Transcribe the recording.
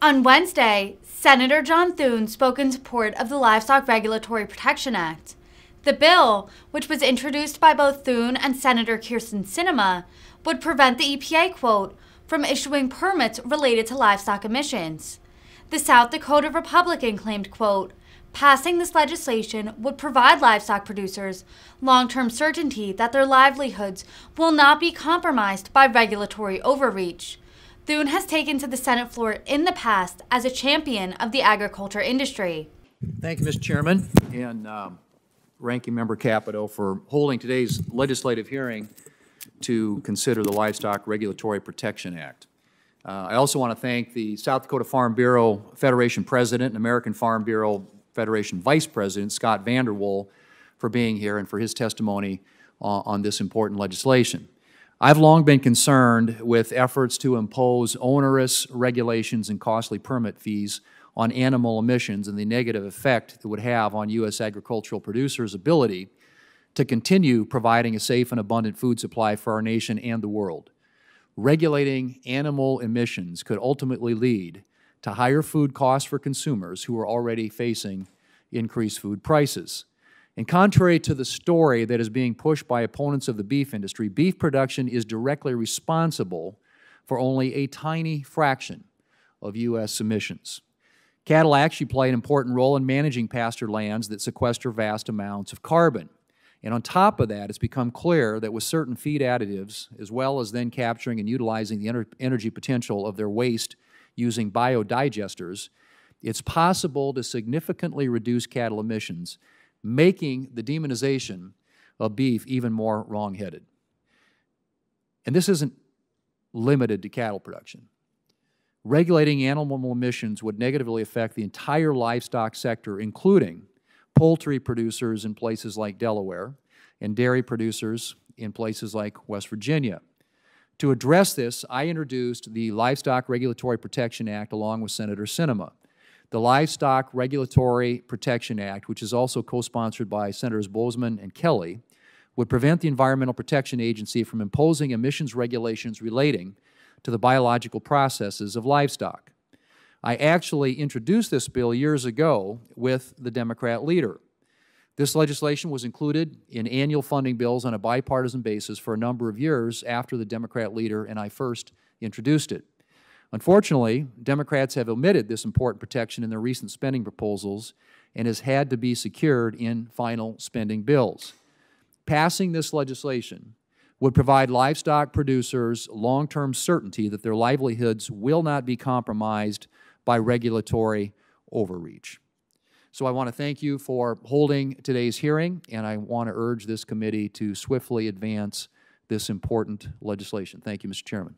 On Wednesday, Senator John Thune spoke in support of the Livestock Regulatory Protection Act. The bill, which was introduced by both Thune and Senator Kyrsten Sinema, would prevent the EPA, quote, from issuing permits related to livestock emissions. The South Dakota Republican claimed, quote, passing this legislation would provide livestock producers long-term certainty that their livelihoods will not be compromised by regulatory overreach. Thune has taken to the Senate floor in the past as a champion of the agriculture industry. Thank you, Mr. Chairman, and Ranking Member Capito for holding today's legislative hearing to consider the Livestock Regulatory Protection Act. I also want to thank the South Dakota Farm Bureau Federation President and American Farm Bureau Federation Vice President, Scott Vanderwool, for being here and for his testimony on this important legislation. I've long been concerned with efforts to impose onerous regulations and costly permit fees on animal emissions and the negative effect it would have on U.S. agricultural producers' ability to continue providing a safe and abundant food supply for our nation and the world. Regulating animal emissions could ultimately lead to higher food costs for consumers who are already facing increased food prices. And contrary to the story that is being pushed by opponents of the beef industry, beef production is directly responsible for only a tiny fraction of U.S. emissions. Cattle actually play an important role in managing pasture lands that sequester vast amounts of carbon. And on top of that, it's become clear that with certain feed additives, as well as then capturing and utilizing the energy potential of their waste using biodigesters, it's possible to significantly reduce cattle emissions, making the demonization of beef even more wrong-headed. And this isn't limited to cattle production. Regulating animal emissions would negatively affect the entire livestock sector, including poultry producers in places like Delaware and dairy producers in places like West Virginia. To address this, I introduced the Livestock Regulatory Protection Act along with Senator Sinema. The Livestock Regulatory Protection Act, which is also co-sponsored by Senators Bozeman and Kelly, would prevent the Environmental Protection Agency from imposing emissions regulations relating to the biological processes of livestock. I actually introduced this bill years ago with the Democrat leader. This legislation was included in annual funding bills on a bipartisan basis for a number of years after the Democrat leader and I first introduced it. Unfortunately, Democrats have omitted this important protection in their recent spending proposals and has had to be secured in final spending bills. Passing this legislation would provide livestock producers long-term certainty that their livelihoods will not be compromised by regulatory overreach. So I want to thank you for holding today's hearing, and I want to urge this committee to swiftly advance this important legislation. Thank you, Mr. Chairman.